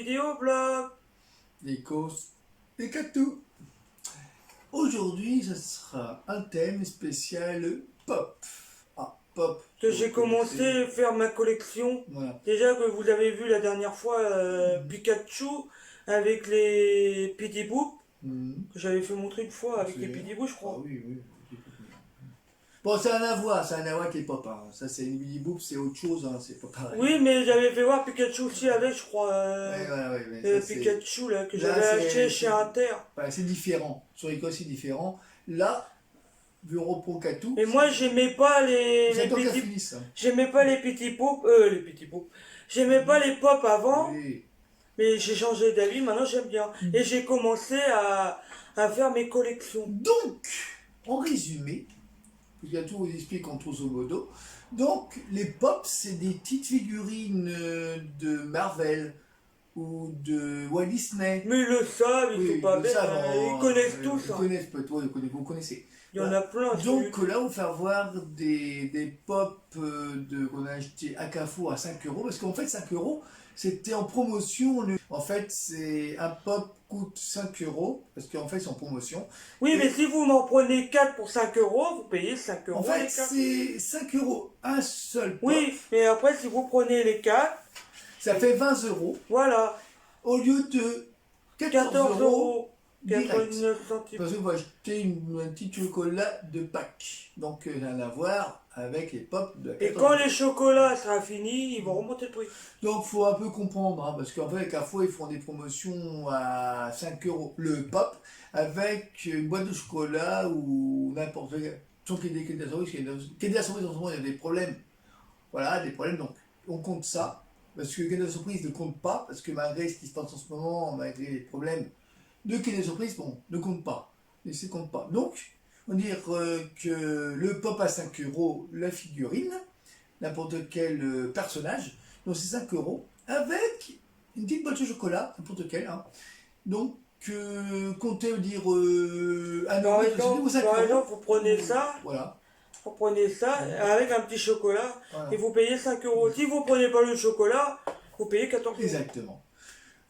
vidéoblog. Les causes, les catous. Aujourd'hui, ce sera un thème spécial pop. Ah, pop. Que j'ai commencé à faire ma collection. Voilà. Déjà que vous avez vu la dernière fois Pikachu avec les Petit Boop. Mhm. Que j'avais fait montrer une fois avec C'est- les Petit Boop, je Ah crois. oui, oui. Bon, ça n'a rien à voir avec les pop. Hein. Ça, c'est une Billy Boop, c'est autre chose, hein. C'est pas pareil. Oui, mais j'avais fait voir Pikachu aussi avec, je crois. Ouais, mais ça, Pikachu là, que Là, j'avais acheté c'est- chez Inter. voilà, c'est différent. Sur les codes, c'est différent. Là, Bureau Pro Catou. Mais moi, j'aimais pas les C'est toi qui as petits. fini ça. J'aimais pas les petits pop. Les petits pop. J'aimais pas les pop avant. Oui. Mais j'ai changé d'avis, maintenant j'aime bien. Et j'ai commencé à faire mes collections. Donc, en résumé, Pikachu vous explique en grosso modo. Donc, les pop, c'est des petites figurines de Marvel ou de Walt Disney. Mais ils le savent, ils Oui, sont pas le bêtes, savent, hein, hein. ils connaissent tous. Ils Hein. connaissent peut-être, ouais, vous connaissez. Il y en a plein. sur Donc YouTube. là, on va faire voir des pop qu'on a acheté à Carrefour à 5 euros. Parce qu'en fait, 5 euros, c'était en promotion. En fait, c'est un pop coûte 5 euros. Parce qu'en fait, c'est en promotion. Oui, Et- mais si vous m'en prenez 4 pour 5 euros, vous payez 5 euros En fait, les 4. c'est 5 euros un seul pop. Oui, mais après, si vous prenez les 4, Ça fait 20 euros voilà, au lieu de 14 14 euros euros, direct. 99 centimes. Parce qu'on va acheter un petit chocolat de Pâques. Donc, rien à voir avec les pop de Et 14 quand euros. les chocolats sera fini, ils vont remonter le prix. Donc, faut un peu comprendre, hein, parce qu'en fait, à Carrefour, ils font des promotions à 5 euros le pop, avec une boîte de chocolat ou n'importe quel. Sauf qu'il y a des Kinder Surprise, en ce moment, il y a des problèmes. Voilà, des problèmes. Donc, on compte ça, parce que Kinder Surprise ne compte pas, parce que malgré ce qui se passe en ce moment, malgré les problèmes de Kinder Surprise, bon, ne compte pas. Et ne compte pas. Donc, on va dire que le pop à 5 euros, la figurine, n'importe quel personnage, donc c'est 5 euros, avec une petite boîte de chocolat, n'importe quelle. Hein. Donc, comptez dire 1 Par euro, exemple, ou 5 par euros. exemple, vous prenez ça, Voilà. vous prenez ça avec un petit chocolat Voilà. et vous payez 5 euros. Si vous prenez pas le chocolat, vous payez 14 euros. Exactement.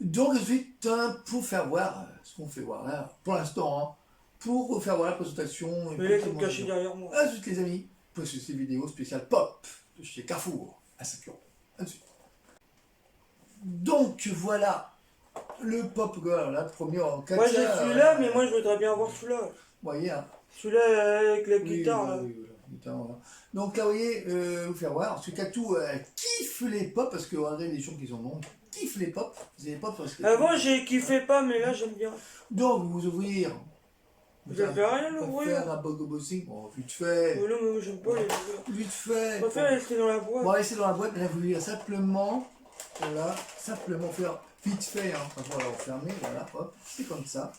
Donc, ensuite, pour faire voir ce qu'on fait voir là, pour l'instant, hein, pour faire voir la présentation. Mais là, vous me cachez derrière moi. Ensuite, les amis, pour cette vidéo spéciale pop de chez Carrefour à 5 euros. Ensuite. Donc, voilà le pop girl, là, premier en 4. Moi j'ai celui-là, mais moi je voudrais bien avoir celui-là. Vous voyez, hein. Celui-là avec la Oui, guitare là. oui, voilà, guitare, voilà. Donc là, vous voyez, vous faire voir, parce que Katou kiffe les pop, parce que regardez les gens qui en ont, kiffe les pop. Vous avez les pop parce que... Avant j'ai kiffé pas, mais là j'aime bien. Donc, vous ouvrir. Vous avez rien à l'ouvrir. Faire un bogo bossing, bon, vite fait. Oh non, mais moi j'aime pas les ouvrir. Vite fait. Je préfère rester dans la boîte. Bon, laissez dans la boîte, là, vous lire simplement, voilà, simplement faire vite fait, hein, voilà, fermer, voilà, hop, c'est comme ça.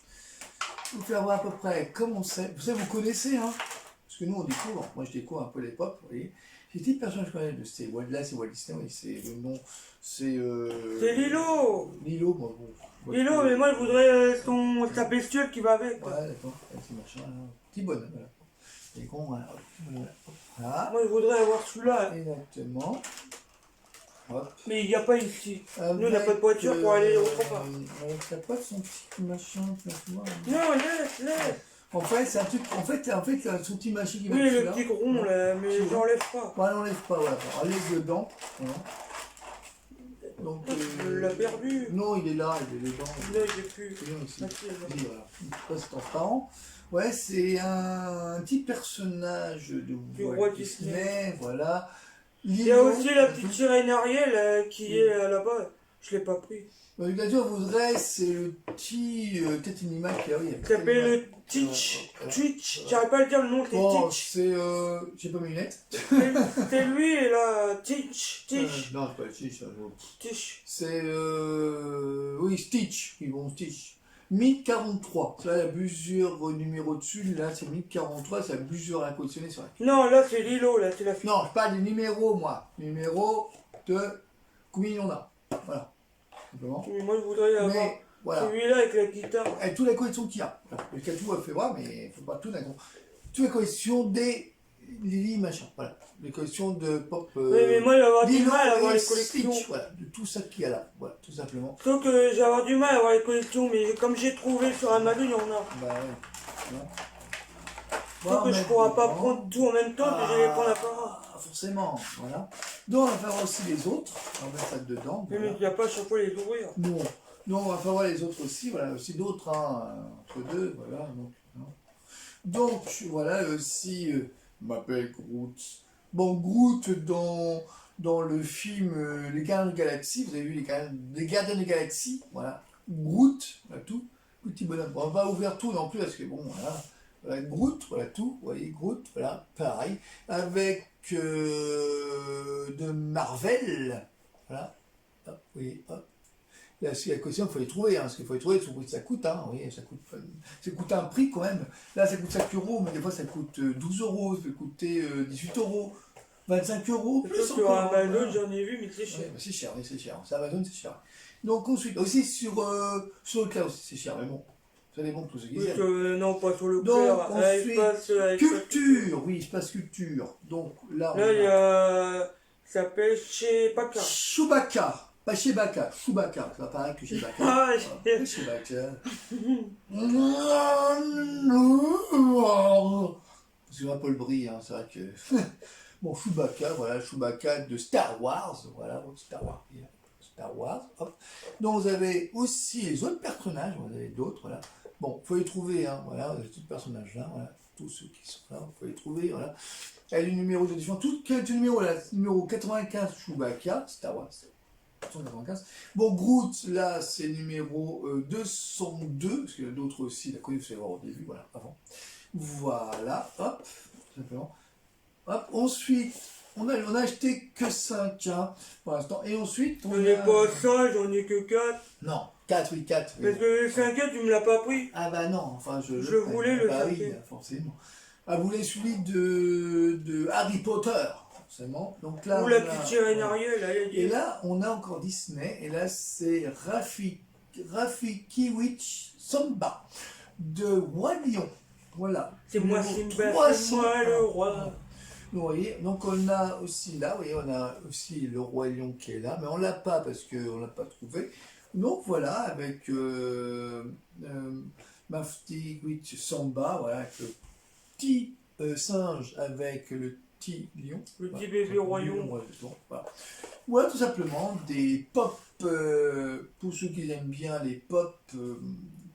Vous faire voir à peu près comment c'est. Vous savez, vous connaissez, hein, parce que nous on découvre, moi je découvre un peu les pop, vous voyez. J'ai dit personne que je connais, c'est Walt Disney, oui, c'est le nom, c'est... C'est Lilo. Lilo, moi, bon. Lilo, mais moi je voudrais sa bestiole qui va avec. Ouais, d'accord, petit machin, là, petit bonhomme, voilà. Et con, voilà, voilà. Moi je voudrais avoir celui-là. Exactement. Hop. Mais il n'y a pas ici. Avec, Nous on n'a pas de voiture pour aller autre part. T'as pas son petit machin, maintenant. Non, laisse. En fait, c'est un truc. En fait, son petit machin qui va Oui, dessus, le là. petit rond là, mais Tu vois. j'enlève pas. Ouais, n'enlève pas, voilà. Allez dedans. Voilà. Donc, Je l'ai perdu. non, il est là, il est dedans. Là, j'ai plus. C'est bien aussi. Merci, Oui, voilà. Ça, c'est transparent. Ouais, c'est un petit personnage de Walt Disney. Voilà. Il y a aussi la petite sirène Ariel qui est là-bas. Je l'ai pas pris. L'éducation voudrait, c'est le petit peut-être une image qui Il s'appelle le Teach. Twitch. J'arrive pas à le dire le nom, c'est Bon, Teach. c'est j'ai pas mes lunettes. C'est lui là. Teach. Non, c'est pas le Stitch. Teach. C'est oui, Stitch. Ils vont Stitch. 1043. C'est là la busure numéro dessus. Là, c'est 1043. C'est la busure à cautionner sur la. Non, là c'est Lilo, là c'est la fille. Non, je parle des numéros, moi. Numéro de combien il y en a. Voilà. Simplement. Mais moi je voudrais avoir Mais voilà. celui-là avec la guitare. Et toute la collection qu'il y a. Voilà. Le Katou a fait voir, mais il ne faut pas tout d'un coup. Toute la collection des Lily, machin, voilà. Les collections de pop. Oui, mais moi, j'ai avoir du Lilo mal à avoir et les collections. Stitch, voilà, de tout ça qu'il y a là, voilà, tout simplement. Sauf que j'ai avoir du mal à avoir les collections, mais comme j'ai trouvé sur Amazon, il y en a. Bah ouais. Voilà. Sauf que je ne pourrai pas prendre tout en même temps, que je vais les prendre à part. Forcément, voilà. Donc on va faire aussi les autres, on va mettre ça dedans. Mais Voilà. il n'y a pas à chaque fois les ouvrir. Non, non, on va faire voir les autres aussi, voilà, aussi d'autres, hein, entre deux, voilà. Donc voilà, aussi, m'appelle Groot. Bon, Groot dans le film Les Gardiens de la Galaxie, vous avez vu les Gardiens de la Galaxie, voilà. Groot, voilà tout, petit bonhomme. Bon, on va ouvrir tout non plus parce que bon, voilà. Voilà, Groot, voilà tout, vous voyez, Groot, voilà, pareil, avec de Marvel, voilà, hop, vous voyez, hop. Là, c'est la question, il faut les trouver, hein, parce qu'il faut les trouver, ça coûte, hein, vous voyez, ça coûte un prix quand même. Là, ça coûte 5 euros, mais des fois, ça coûte 12 euros, ça peut coûter 18 euros, 25 euros, plus Sur encore. Amazon, Voilà. j'en ai vu, mais c'est cher. Ouais, bah, c'est cher, oui, c'est cher. C'est Amazon, c'est cher. Donc, ensuite, aussi sur le cloud aussi, c'est cher, mais bon, ça dépend de tout ce qu'ils Oui, aiment. non, pas sur le Donc, clair. ensuite, culture, oui, espace culture. Donc, là, Là, il y a. Ça s'appelle chez Paca. Chewbacca. Pas chez Baka, Chewbacca, ça va pareil que chez Baka. Ah, Voilà, chez Baka. C'est un peu le bris, hein, c'est vrai que. Bon, Chewbacca, voilà, Chewbacca de Star Wars, voilà, Star Wars, Star Wars, hop. Donc vous avez aussi les autres personnages, vous avez d'autres, voilà. Bon, il faut les trouver, hein, voilà, vous avez tous les personnages là, voilà, tous ceux qui sont là, il faut les trouver, voilà. Et le numéro de différents, tout quel numéro là, numéro 95 Chewbacca, Star Wars. 195. Bon, Groot, là, c'est numéro 202, parce qu'il y en a d'autres aussi, la connue, vous allez voir au début, voilà, avant. Voilà, hop, tout simplement. Hop, ensuite, on a acheté que 5, hein, pour l'instant, et ensuite, J'en ai pas 5, j'en ai que 4. Non, 4, oui, 4. Parce que le 5e, tu me l'as pas pris. Ah bah non, enfin, je voulais le bah oui, 5e. forcément. Ah, vous voulez celui de Harry Potter, forcément. Donc là, Ou la petite sirène Ariel, là, il y a et dit. là, on a encore Disney, et là, c'est Rafikiwich Samba de Roi Lion. Voilà. C'est moi Numéro Simba, 300. c'est moi le roi. Vous voyez, donc on a aussi là, vous voyez, on a aussi le Roi Lion qui est là, mais on l'a pas parce qu'on l'a pas trouvé. Donc voilà, avec Rafikiwich Samba, voilà, avec le petit singe avec le petit lion. Le Voilà, petit bébé royaume. Voilà. Voilà, tout simplement des pop, pour ceux qui aiment bien les pop,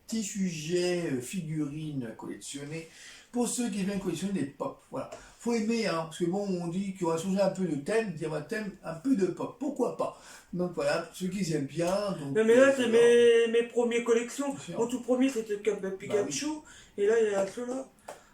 petits sujets, figurines collectionnées. Pour ceux qui viennent collectionner des pop, voilà. Faut aimer, hein, parce que bon, on dit qu'on va changer un peu de thème, dire un thème, un peu de pop, pourquoi pas. Donc voilà, pour ceux qui aiment bien. Donc, Non, mais là, c'est voilà. mes premières collections. Bien sûr. En tout premier, c'était Pikachu. Bah oui. Et là, il y a ceux-là.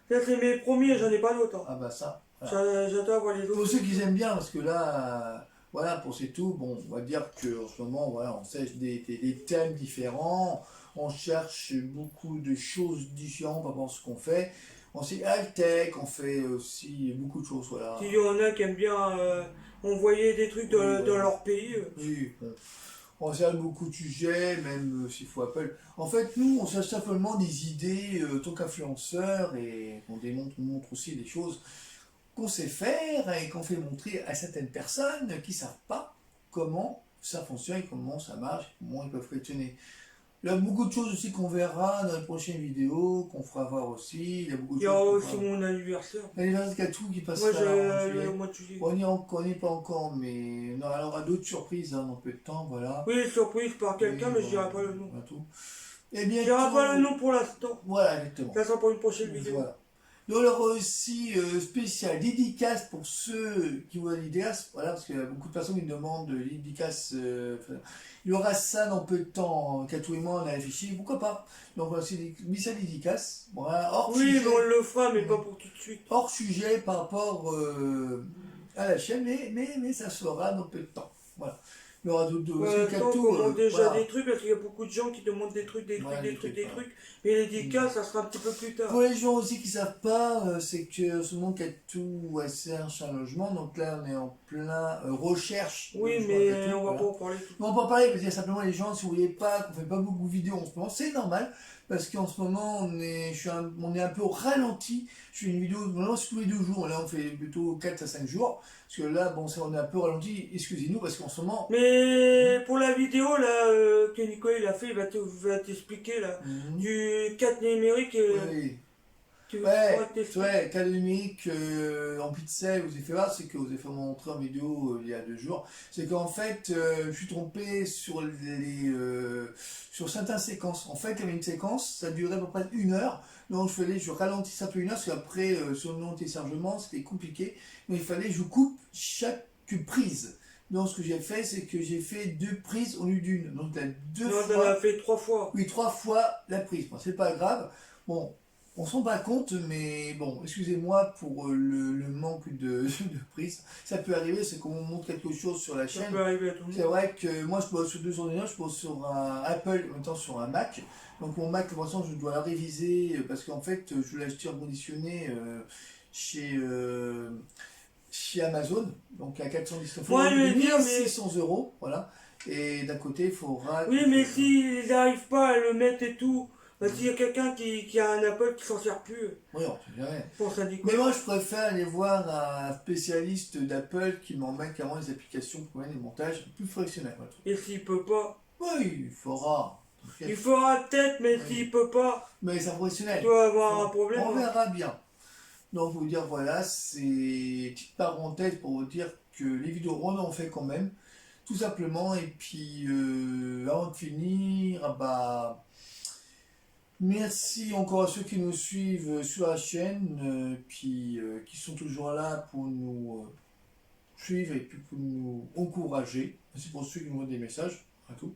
Là, c'est mes premiers, j'en ai pas d'autres. Hein. Ah bah ça. Voilà. J'attends à voir les Pour autres. ceux qui aiment bien, parce que là, voilà, pour c'est tout, bon, on va dire qu'en ce moment, voilà, on cherche des thèmes différents, on cherche beaucoup de choses différentes par rapport à ce qu'on fait. On sait high-tech, on fait aussi beaucoup de choses, voilà. S'il y en a qui aiment bien envoyer des trucs dans leur pays. Oui, bon. On cherche beaucoup de sujets, même s'il faut appeler. En fait, nous, on cherche simplement des idées en tant qu'influenceurs et on montre aussi des choses qu'on sait faire et qu'on fait montrer à certaines personnes qui ne savent pas comment ça fonctionne, comment ça marche, comment ils peuvent fonctionner. Il y a beaucoup de choses aussi qu'on verra dans les prochaines vidéos, qu'on fera voir aussi. Il y a beaucoup de Il y aura choses. aussi mon anniversaire. L'anniversaire de tout qui passera Moi, en le juillet. mois de juillet. On n'y est pas encore, mais non, alors on aura d'autres surprises hein, dans peu de temps, voilà. Oui, surprise par quelqu'un, Oui, mais je voilà, dirai pas le nom. voilà tout. Et Je bien dirai pas le nom pour l'instant. Voilà, exactement. Ça sera pour une prochaine vidéo. Voilà. Donc, alors aussi spécial dédicace pour ceux qui voient la dédicace, voilà, parce qu'il y a beaucoup de personnes qui me demandent de dédicace. Il y aura ça dans peu de temps, Katou et moi on a réfléchi, pourquoi pas. Donc voilà, c'est des spécial dédicace, voilà, hors Oui, sujet, mais on le fera, mais pas pour tout de suite. hors sujet par rapport à la chaîne, mais ça se fera dans peu de temps. Voilà. Il y aura d'autres. Ouais, Parce que tant qu'on Kato, demande déjà voilà. des trucs, parce qu'il y a beaucoup de gens qui demandent des trucs, Ouais, des trucs, des voilà. trucs. Mais les dédicaces, ça sera un petit peu plus tard. Pour les gens aussi qui savent pas, c'est que en ce moment Katou elle cherche un logement, donc là on est en plein recherche de Oui, logement à mais Katou, on va voilà. pas en parler tout de On suite. va pas parler, parce qu'il y a simplement les gens, si vous voyez pas, qu'on fait pas beaucoup de vidéos en ce moment, c'est normal, parce qu'en ce moment, on est un peu au ralenti. Je fais une vidéo, normalement c'est tous les 2 jours, là on fait plutôt 4 à 5 jours, parce que là, bon, on est un peu au ralenti, excusez-nous, parce qu'en ce moment, Mais pour la vidéo là que Nicolas il a fait, va t'expliquer là. mhm, Du 4 numérique, oui, tu pourras ouais, t'expliquer. ouais, cas numérique en pixel, vous avez fait voir, c'est que vous avez fait montrer en vidéo il y a 2 jours, c'est qu'en fait, je suis trompé sur certaines séquences. En fait, il y avait une séquence, ça durait à peu près 1 heure, donc je ralentissais un peu 1 heure, parce qu'après, sur le long téléchargement, c'était compliqué, mais il fallait que je coupe chaque prise. Donc ce que j'ai fait, c'est que j'ai fait 2 prises au lieu d'une, donc là, deux Non, t'en as fois, fait 3 fois. oui, 3 fois la prise. Bon, c'est pas grave. Bon, on s'en rend pas compte, mais bon, excusez-moi pour le manque de prise. Ça peut arriver, c'est qu'on montre quelque chose sur la Ça chaîne. peut arriver à tout le C'est monde. vrai que moi, je pose sur 2 ordinateurs, je pose sur un Apple, en même temps sur un Mac. Donc mon Mac, pour l'instant, je dois la réviser parce qu'en fait, je l'ai acheté reconditionné chez, euh, chez Amazon, donc à 419 euros, Moi je vais dire, mais 1600 euros, voilà. Et d'un côté, il faudra oui, mais s'ils n'arrivent pas à le mettre et tout, bah, s'il y a Mhm. quelqu'un qui a un Apple qui s'en sert plus, Oui, on sait jamais. pour ça Mais moi, je préfère aller voir un spécialiste d'Apple qui m'emmène carrément les applications pour mettre des montages plus professionnels. Voilà. Et s'il peut pas, Oui, il fera. il T'inquiète. fera tête, mais Oui. s'il peut pas, Mais c'est tu professionnel. vas avoir un Bon, problème. on Hein. verra bien. Donc, vous dire, voilà, c'est une petite parenthèse pour vous dire que les vidéos, on en fait quand même. Tout simplement. Et puis, avant de finir, ah bah. Merci encore à ceux qui nous suivent sur la chaîne, qui sont toujours là pour nous suivre et puis pour nous encourager. Merci pour ceux qui nous envoient des messages, à tout.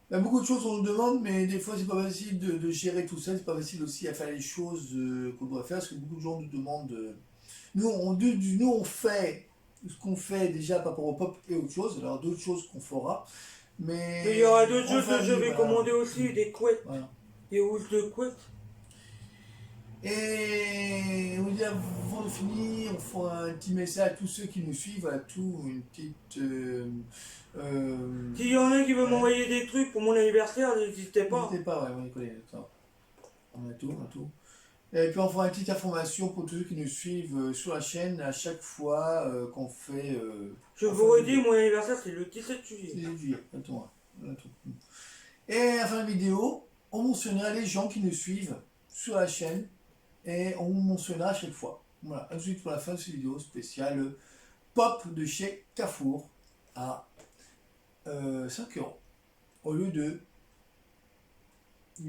Il y a beaucoup de choses qu'on nous demande, mais des fois c'est pas facile de gérer tout ça, c'est pas facile aussi à faire les choses qu'on doit faire, parce que beaucoup de gens nous demandent. Nous on fait ce qu'on fait déjà par rapport au pop et autre chose, alors d'autres choses qu'on fera, mais Et il y aura d'autres en choses que je famille, vais voilà. commander aussi, des couettes, Voilà. des housses de couettes. Et on dit avant de finir, on fera un petit message à tous ceux qui nous suivent, à tout, une petite. S'il y en a qui veut Ouais. m'envoyer des trucs pour mon anniversaire, n'hésitez pas. N'hésitez pas, ouais, on y connaît. Attends. On a tout, on a tout. Et puis on fera une petite information pour tous ceux qui nous suivent sur la chaîne à chaque fois qu'on fait. Je on vous fait une redis, vidéo. mon anniversaire c'est le 17 juillet. C'est juillet, attends, on a tout. Et à la fin de la vidéo, on mentionnera les gens qui nous suivent sur la chaîne et on vous mentionnera à chaque fois. Voilà, ensuite pour la fin de cette vidéo spéciale pop de chez Carrefour à 5 euros au lieu de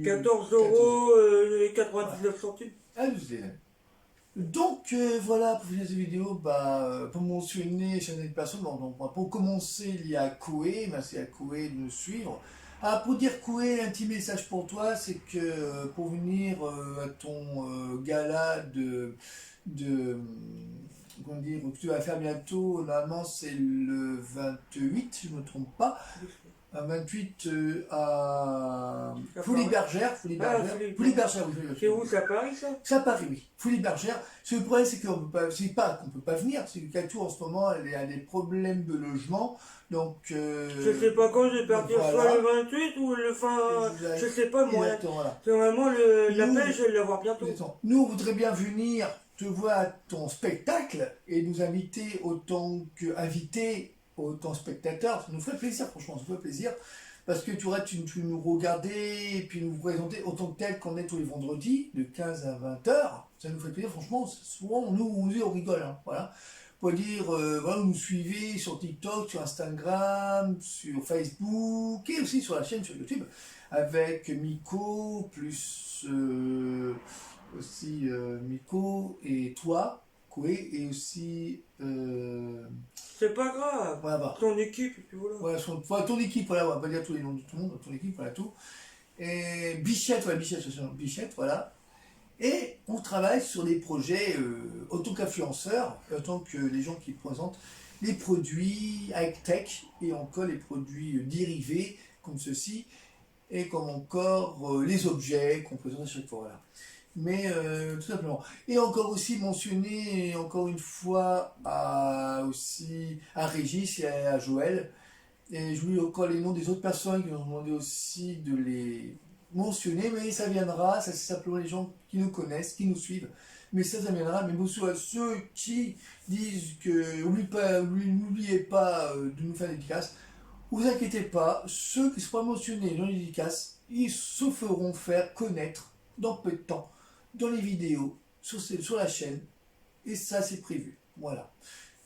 14 euros et 99 centimes. à 12 euros. Donc voilà pour finir cette vidéo, pour mentionner certaines personnes, donc, pour commencer il y a Koé, merci à Koé de nous suivre. Ah, pour dire Koé, un petit message pour toi, c'est que pour venir à ton gala comment dire, que tu vas faire bientôt, normalement c'est le 28, si je ne me trompe pas, à 28 à Foulie-Bergère, Foulie-Bergère, oui, C'est où, c'est à Paris ça? c'est à Paris, oui. Foulie-Bergère. Le problème, c'est qu'on peut pas, c'est pas qu'on peut pas venir, c'est que Katou, en ce moment, elle a des problèmes de logement. Donc. Je sais pas quand je vais partir, voilà. soit le 28 ou le fin. Je sais pas, moi. Exactement, voilà. Normalement, l'appel, je vais l'avoir bientôt. Exactement. Nous, on voudrait bien venir te voir à ton spectacle et nous inviter autant qu'inviter autant spectateurs. Ça nous ferait plaisir, franchement, ça nous ferait plaisir. Parce que tu nous regardais et puis nous présenter autant que tel qu'on est tous les vendredis, de 15 à 20 heures. Ça nous fait plaisir, franchement. Souvent, nous, on rigole. Hein, voilà. Pour dire, voilà, vous nous suivez sur TikTok, sur Instagram, sur Facebook et aussi sur la chaîne sur YouTube avec Miko, plus aussi Miko et toi, Koé, et aussi. C'est pas grave. Voilà, Ton équipe, et puis voilà. voilà, ton équipe, voilà, on va pas dire tous les noms de tout le monde, ton équipe, voilà tout. Et Bichette, Bichette, voilà. Et on travaille sur des projets autant qu'influenceurs, autant que les gens qui présentent. les produits high-tech et encore les produits dérivés comme ceci et comme encore les objets qu'on présente à chaque fois. Voilà. Mais tout simplement. Et encore aussi mentionner encore une fois à Régis et à Joël. Et je vous encore les noms des autres personnes qui nous ont demandé aussi de les mentionner, mais ça viendra, ça c'est simplement les gens qui nous connaissent, qui nous suivent. Mais ça viendra, mais bonsoir à ceux qui disent que n'oubliez pas de nous faire des dédicaces. Vous inquiétez pas, ceux qui ne sont pas mentionnés dans les dédicaces, ils se feront faire connaître dans peu de temps, dans les vidéos, sur la chaîne. Et ça c'est prévu. Voilà.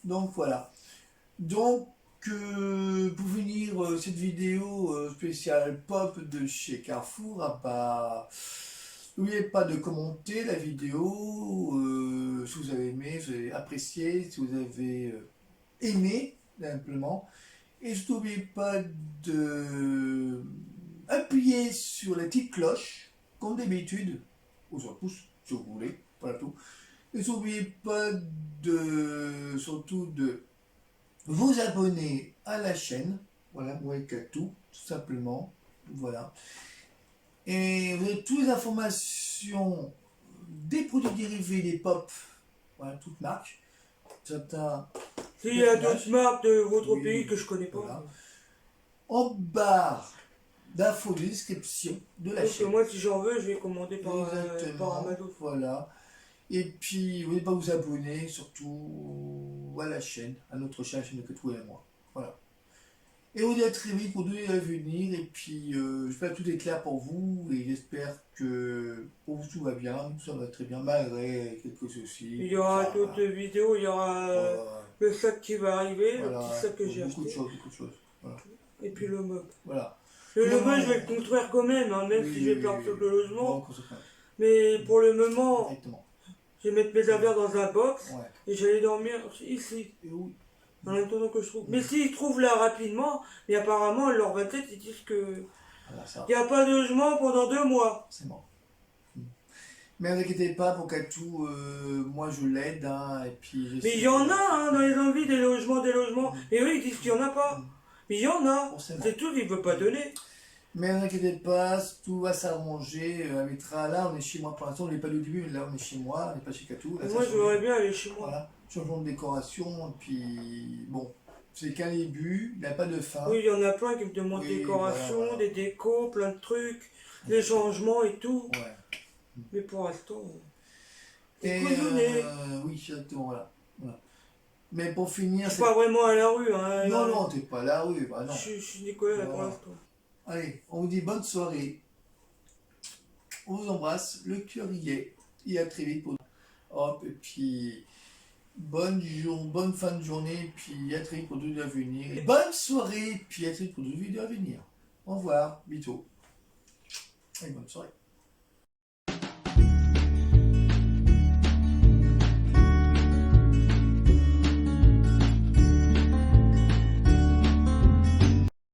Donc voilà. Donc pour finir cette vidéo spéciale pop de chez Carrefour, n'oubliez pas de commenter la vidéo si vous avez aimé, si vous avez apprécié, si vous avez aimé simplement. Et surtout n'oubliez pas de appuyer sur la petite cloche, comme d'habitude, ou sur le pouce, si vous voulez, voilà tout. Et n'oubliez pas surtout de vous abonner à la chaîne, voilà, Waikato, tout simplement, voilà. Et vous avez toutes les informations des produits dérivés, des pop, voilà, toutes marques, certains... S'il y a d'autres marques de votre Oui, pays que je connais pas. voilà. En barre d'infos de description de la Donc chaîne. moi si j'en veux, je vais commander par Exactement, Amazon. voilà. Et puis, n'oubliez pas de vous abonner surtout à la chaîne, à notre chaîne que toi et moi. Voilà. Et on dit à très vite pour donner à venir. Et puis, j'espère que tout est clair pour vous. Et j'espère que pour vous tout va bien. Tout ça va très bien, malgré quelques soucis. Il y aura Ça, d'autres vidéos, il y aura le sac qui va arriver, voilà. le petit sac que j'ai Beaucoup acheté. beaucoup de choses. Voilà. Et puis le meuble. Voilà. Le Non, meuble, je vais le construire quand même, hein, même si j'ai peur sur le logement. Bon, Mais pour le moment, exactement. je vais mettre mes affaires dans un box Ouais. et j'allais dormir ici. Et oui. En attendant que je trouve. Mais s'ils trouvent là rapidement, mais apparemment, leur 27, ils disent que Voilà, ça. il n'y a pas de logement pendant 2 mois. C'est bon. Mais ne vous inquiétez pas, pour Katou, moi je l'aide, hein, et puis... Mais il y en a, hein, dans les envies, des logements. Et eux, ils disent qu'il n'y en a pas. Mais il y en a. C'est tout, ils ne veulent pas donner. Mais ne vous inquiétez pas, tout va s'arranger. Là, on est chez moi pour l'instant, on n'est pas au début, mais là on est chez moi, on n'est pas chez Katou. Là, Moi, je voudrais bien aller chez moi. Voilà, changement de décoration, et puis bon, c'est qu'un début, il n'y a pas de fin. Oui, il y en a plein qui me demandent des décorations, voilà. des décos, plein de trucs, des changements et tout. Ouais. Mais pour l'instant, Et couillonné. oui, exactement, voilà. Mais pour finir, Je suis pas vraiment à la rue. Hein, non, non, t'es pas à la rue, bah non. Je suis Nicolas là pour Voilà. l'instant. Allez, on vous dit bonne soirée. On vous embrasse, le cœur y est. Et à très vite pour... Hop, et puis... bonne fin de journée, et puis à très vite pour d'autres vidéos à venir. Et bonne soirée, puis à très vite pour d'autres vidéos à venir. Au revoir, bientôt. Et bonne soirée.